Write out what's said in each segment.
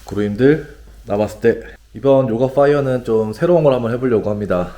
구루님들, 나마스테. 이번 요가 파이어는 좀 새로운 걸 한번 해보려고 합니다.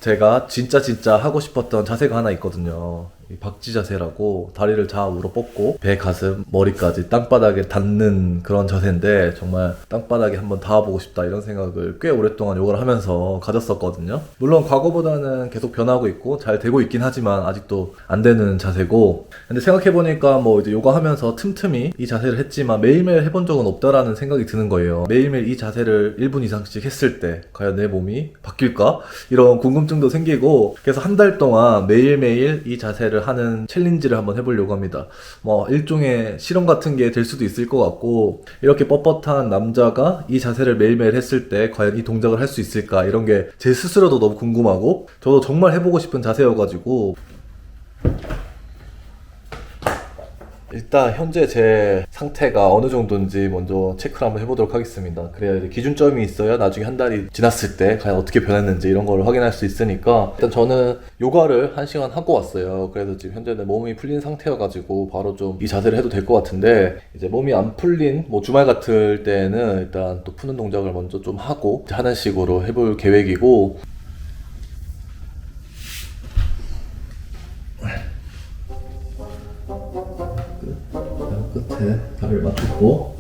제가 진짜 하고 싶었던 자세가 하나 있거든요. 이 박쥐 자세라고, 다리를 좌우로 뻗고 배, 가슴, 머리까지 땅바닥에 닿는 그런 자세인데, 정말 땅바닥에 한번 닿아보고 싶다 이런 생각을 꽤 오랫동안 요가를 하면서 가졌었거든요. 물론 과거보다는 계속 변하고 있고 잘 되고 있긴 하지만 아직도 안 되는 자세고, 근데 생각해보니까 뭐 이제 요가 하면서 틈틈이 이 자세를 했지만 매일매일 해본 적은 없다라는 생각이 드는 거예요. 매일매일 이 자세를 1분 이상씩 했을 때 과연 내 몸이 바뀔까? 이런 궁금증도 생기고, 그래서 한 달 동안 매일매일 이 자세를 하는 챌린지를 한번 해보려고 합니다. 뭐 일종의 실험 같은 게 될 수도 있을 것 같고, 이렇게 뻣뻣한 남자가 이 자세를 매일매일 했을 때 과연 이 동작을 할 수 있을까, 이런 게 제 스스로도 너무 궁금하고 저도 정말 해보고 싶은 자세여가지고, 일단 현재 제 상태가 어느 정도인지 먼저 체크를 한번 해보도록 하겠습니다. 그래야 이제 기준점이 있어야 나중에 한 달이 지났을 때 과연 어떻게 변했는지 이런 걸 확인할 수 있으니까, 일단 저는 요가를 1시간 하고 왔어요. 그래서 지금 현재는 몸이 풀린 상태여가지고 바로 좀 이 자세를 해도 될 것 같은데, 이제 몸이 안 풀린 뭐 주말 같을 때는 일단 또 푸는 동작을 먼저 좀 하고 하는 식으로 해볼 계획이고, 끝에 다리를 맞추고,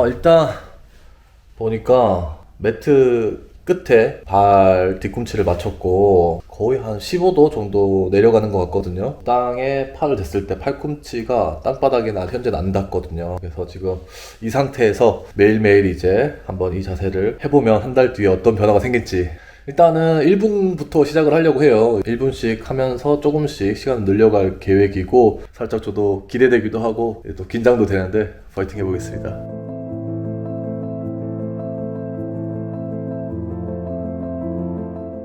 일단 보니까 매트 끝에 발 뒤꿈치를 맞췄고 거의 한 15도 정도 내려가는 것 같거든요. 땅에 팔을 댔을 때 팔꿈치가 땅바닥에 현재는 안 닿거든요. 그래서 지금 이 상태에서 매일매일 이제 한번 이 자세를 해보면 한 달 뒤에 어떤 변화가 생길지, 일단은 1분부터 시작을 하려고 해요. 1분씩 하면서 조금씩 시간을 늘려갈 계획이고, 살짝 저도 기대되기도 하고 또 긴장도 되는데 파이팅 해보겠습니다.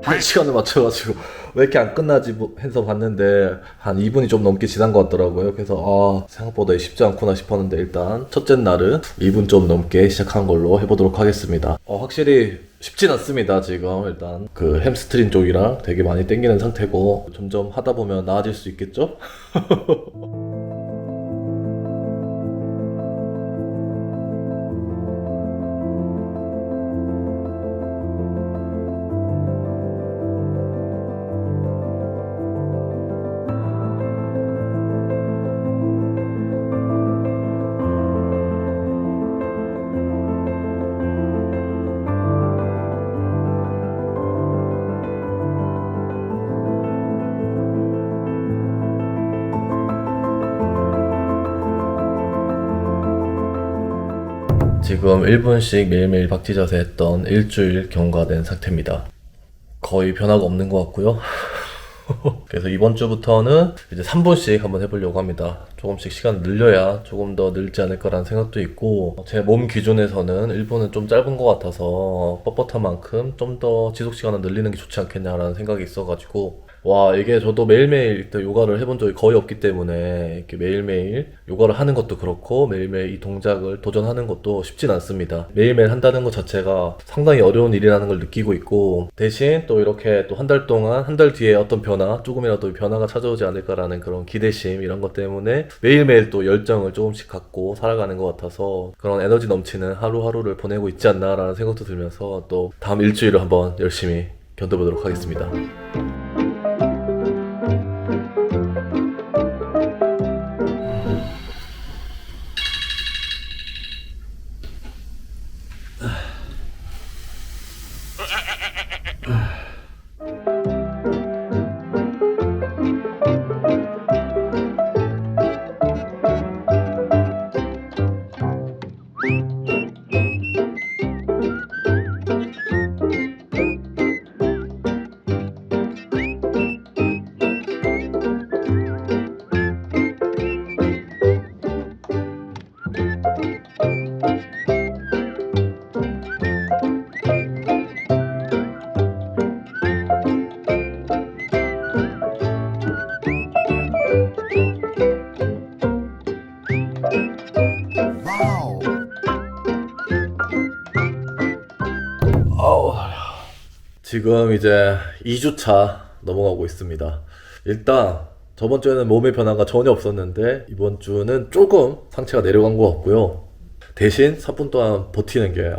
한 시간을 맞춰가지고 왜 이렇게 안 끝나지 해서 봤는데 한 2분이 좀 넘게 지난 것 같더라고요. 그래서 생각보다 쉽지 않구나 싶었는데, 일단 첫째 날은 2분 좀 넘게 시작한 걸로 해보도록 하겠습니다. 확실히 쉽진 않습니다. 지금 일단 그 햄스트링 쪽이랑 되게 많이 땡기는 상태고, 점점 하다 보면 나아질 수 있겠죠? 지금 1분씩 매일매일 박쥐 자세 했던 일주일 경과된 상태입니다. 거의 변화가 없는 것 같고요. 그래서 이번 주부터는 이제 3분씩 한번 해보려고 합니다. 조금씩 시간을 늘려야 조금 더 늘지 않을까라는 생각도 있고, 제 몸 기준에서는 1분은 좀 짧은 것 같아서 뻣뻣한 만큼 좀 더 지속 시간을 늘리는 게 좋지 않겠냐라는 생각이 있어가지고, 이게 저도 매일매일 일단 요가를 해본 적이 거의 없기 때문에 이렇게 매일매일 요가를 하는 것도 그렇고 매일매일 이 동작을 도전하는 것도 쉽진 않습니다. 매일매일 한다는 것 자체가 상당히 어려운 일이라는 걸 느끼고 있고, 대신 또 이렇게 또 한 달 동안, 한 달 뒤에 어떤 변화, 조금이라도 변화가 찾아오지 않을까라는 그런 기대심, 이런 것 때문에 매일매일 또 열정을 조금씩 갖고 살아가는 것 같아서 그런 에너지 넘치는 하루하루를 보내고 있지 않나라는 생각도 들면서, 또 다음 일주일을 한번 열심히 견뎌보도록 하겠습니다. 지금 이제 2주차 넘어가고 있습니다. 일단 저번 주에는 몸의 변화가 전혀 없었는데 이번 주는 조금 상체가 내려간 것 같고요. 대신 3분 동안 버티는 게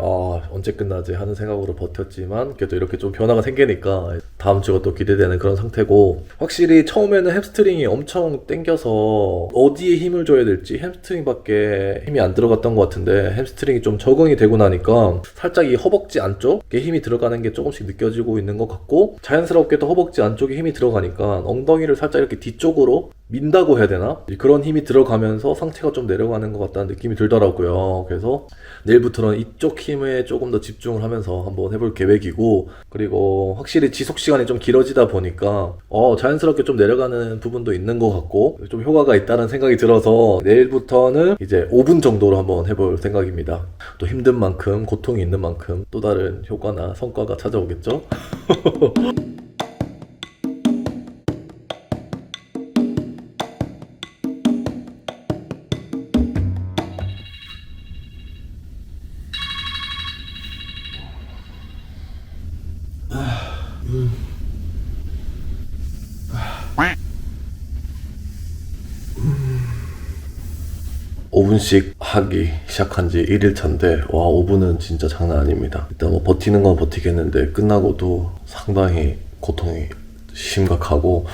언제 끝나지 하는 생각으로 버텼지만 그래도 이렇게 좀 변화가 생기니까 다음 주가 또 기대되는 그런 상태고, 확실히 처음에는 햄스트링이 엄청 땡겨서 어디에 힘을 줘야 될지 햄스트링밖에 힘이 안 들어갔던 것 같은데, 햄스트링이 좀 적응이 되고 나니까 살짝 이 허벅지 안쪽에 힘이 들어가는 게 조금씩 느껴지고 있는 것 같고, 자연스럽게 또 허벅지 안쪽에 힘이 들어가니까 엉덩이를 살짝 이렇게 뒤쪽으로 민다고 해야 되나? 그런 힘이 들어가면서 상체가 좀 내려가는 것 같다는 느낌이 들더라고요. 그래서 내일부터는 이쪽 힘에 조금 더 집중을 하면서 한번 해볼 계획이고, 그리고 확실히 지속 시간이 좀 길어지다 보니까 자연스럽게 좀 내려가는 부분도 있는 것 같고 좀 효과가 있다는 생각이 들어서 내일부터는 이제 5분 정도로 한번 해볼 생각입니다. 또 힘든 만큼, 고통이 있는 만큼 또 다른 효과나 성과가 찾아오겠죠? 오 5분씩 하기 시작한 지 1일 차인데, 와, 5분은 진짜 장난 아닙니다. 일단 뭐 버티는 건 버티겠는데 끝나고도 상당히 고통이 심각하고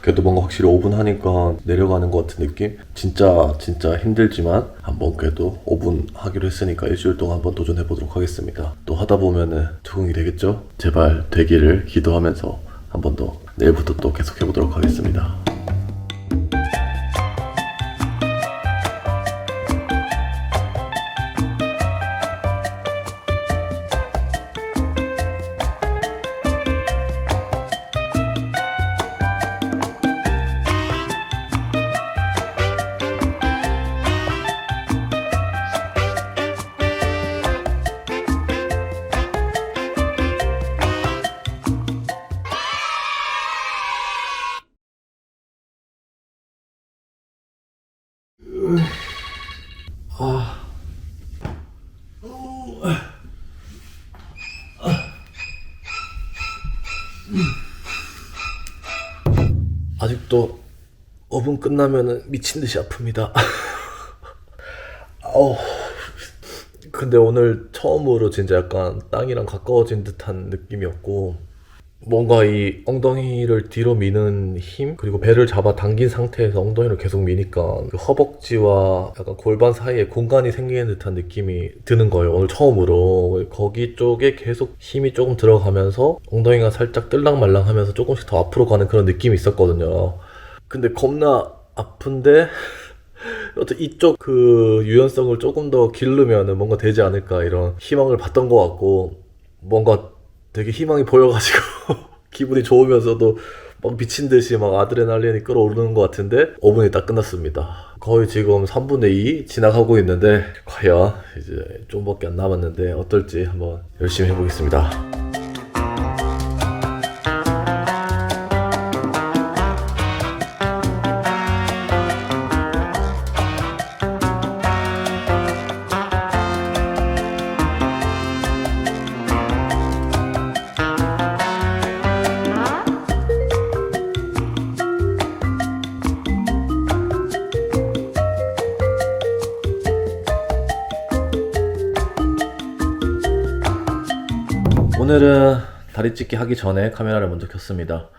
그래도 뭔가 확실히 5분 하니까 내려가는 것 같은 느낌? 진짜 힘들지만 한번 그래도 5분 하기로 했으니까 일주일 동안 한번 도전해 보도록 하겠습니다. 또 하다 보면은 적응이 되겠죠? 제발 되기를 기도하면서 한번 더 내일부터 또 계속 해보도록 하겠습니다. 아직도 5분 끝나면은 미친 듯이 아픕니다. 근데 오늘 처음으로 진짜 약간 땅이랑 가까워진 듯한 느낌이었고, 뭔가 이 엉덩이를 뒤로 미는 힘, 그리고 배를 잡아 당긴 상태에서 엉덩이를 계속 미니까 그 허벅지와 약간 골반 사이에 공간이 생기는 듯한 느낌이 드는 거예요. 오늘 처음으로 거기 쪽에 계속 힘이 조금 들어가면서 엉덩이가 살짝 뜰랑말랑 하면서 조금씩 더 앞으로 가는 그런 느낌이 있었거든요. 근데 겁나 아픈데 어떤 이쪽 그 유연성을 조금 더 기르면은 뭔가 되지 않을까, 이런 희망을 봤던 것 같고, 뭔가 되게 희망이 보여가지고 기분이 좋으면서도 막 미친 듯이 막 아드레날린이 끌어오르는 것 같은데 5분이 딱 끝났습니다. 거의 지금 3분의 2 지나가고 있는데 과연 이제 좀밖에 안 남았는데 어떨지 한번 열심히 해보겠습니다. 오늘은 다리 찢기 하기 전에 카메라를 먼저 켰습니다.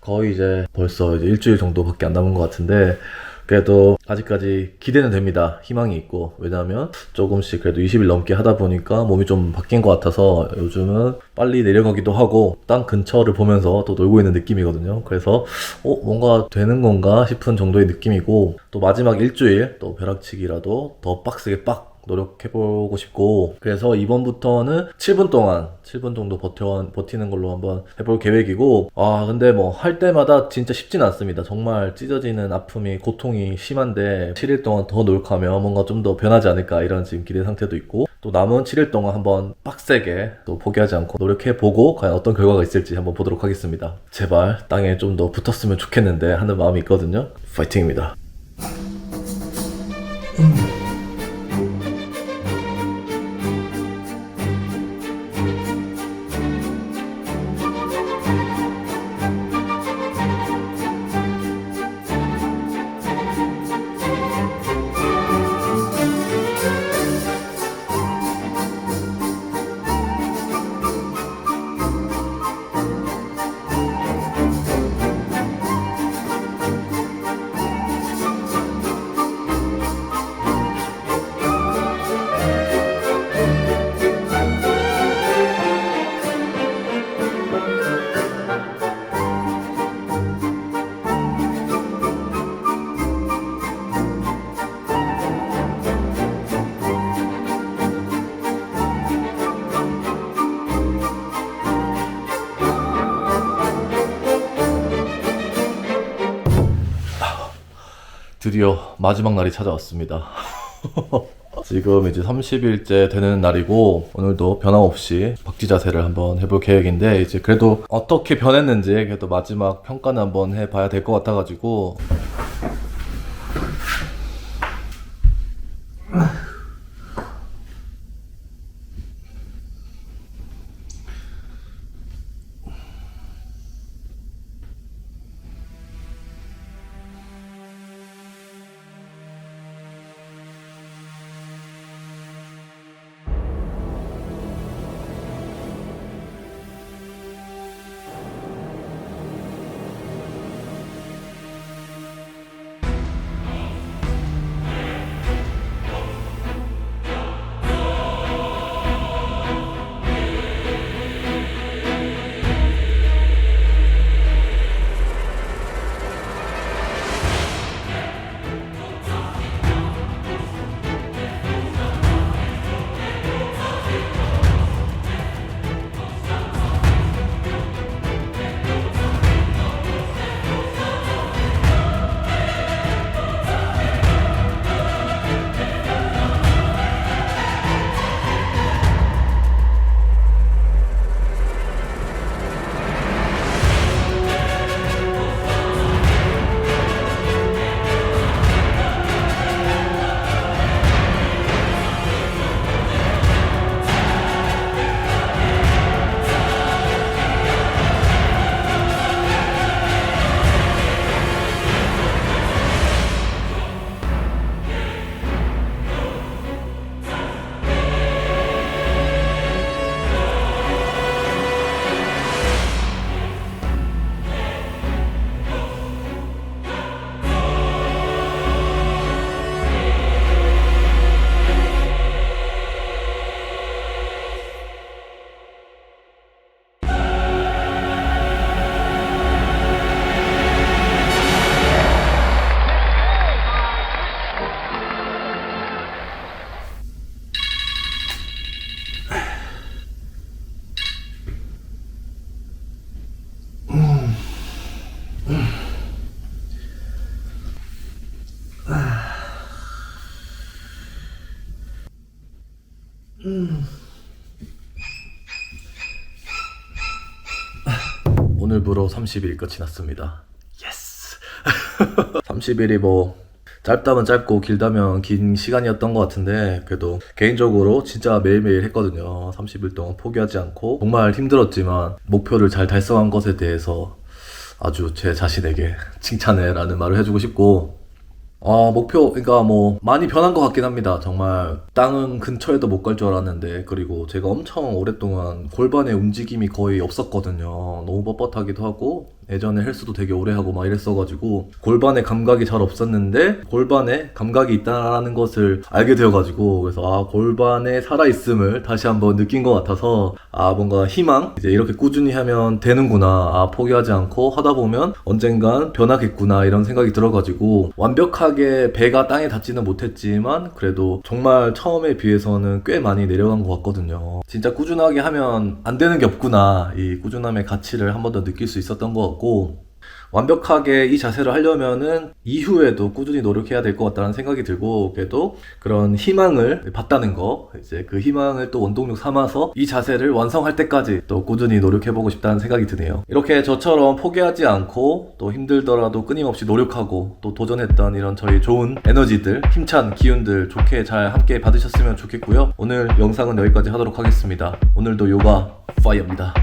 거의 이제 벌써 이제 일주일 정도밖에 안 남은 것 같은데, 그래도 아직까지 기대는 됩니다. 희망이 있고. 왜냐면 조금씩 그래도 20일 넘게 하다 보니까 몸이 좀 바뀐 것 같아서 요즘은 빨리 내려가기도 하고 땅 근처를 보면서 또 놀고 있는 느낌이거든요. 그래서 뭔가 되는 건가 싶은 정도의 느낌이고, 또 마지막 일주일 또 벼락치기라도 더 빡세게 노력해보고 싶고, 그래서 이번부터는 7분 정도 버티는 걸로 한번 해볼 계획이고, 근데 뭐 할 때마다 진짜 쉽진 않습니다. 정말 찢어지는 아픔이, 고통이 심한데 7일 동안 더 노력하면 뭔가 좀 더 변하지 않을까, 이런 지금 기대 상태도 있고, 또 남은 7일 동안 한번 빡세게 또 포기하지 않고 노력해보고 과연 어떤 결과가 있을지 한번 보도록 하겠습니다. 제발 땅에 좀 더 붙었으면 좋겠는데 하는 마음이 있거든요. 파이팅입니다. 드디어 마지막 날이 찾아왔습니다. 지금 이제 30일째 되는 날이고 오늘도 변함없이 박쥐 자세를 한번 해볼 계획인데 이제 그래도 어떻게 변했는지 그래도 마지막 평가는 한번 해봐야 될 것 같아가지고 오늘부로 30일 끝이 났습니다. 예스! 30일이 뭐 짧다면 짧고 길다면 긴 시간이었던 것 같은데 그래도 개인적으로 진짜 매일매일 했거든요. 30일 동안 포기하지 않고 정말 힘들었지만 목표를 잘 달성한 것에 대해서 아주 제 자신에게 칭찬해 라는 말을 해주고 싶고 목표, 그러니까 뭐, 많이 변한 것 같긴 합니다. 정말, 땅은 근처에도 못 갈 줄 알았는데, 그리고 제가 엄청 오랫동안 골반의 움직임이 거의 없었거든요. 너무 뻣뻣하기도 하고, 예전에 헬스도 되게 오래 하고 막 이랬어가지고, 골반의 감각이 잘 없었는데, 골반에 감각이 있다는 것을 알게 되어가지고, 그래서 골반에 살아있음을 다시 한번 느낀 것 같아서, 뭔가 희망? 이제 이렇게 꾸준히 하면 되는구나. 포기하지 않고 하다 보면 언젠간 변하겠구나. 이런 생각이 들어가지고, 완벽하게 배가 땅에 닿지는 못했지만, 그래도 정말 처음에 비해서는 꽤 많이 내려간 것 같거든요. 진짜 꾸준하게 하면 안 되는 게 없구나. 이 꾸준함의 가치를 한 번 더 느낄 수 있었던 것 같고, 완벽하게 이 자세를 하려면은 이후에도 꾸준히 노력해야 될 것 같다는 생각이 들고 그래도 그런 희망을 봤다는 거 이제 그 희망을 또 원동력 삼아서 이 자세를 완성할 때까지 또 꾸준히 노력해보고 싶다는 생각이 드네요. 이렇게 저처럼 포기하지 않고 또 힘들더라도 끊임없이 노력하고 또 도전했던 이런 저희 좋은 에너지들 힘찬 기운들 좋게 잘 함께 받으셨으면 좋겠고요. 오늘 영상은 여기까지 하도록 하겠습니다. 오늘도 요가 파이어입니다.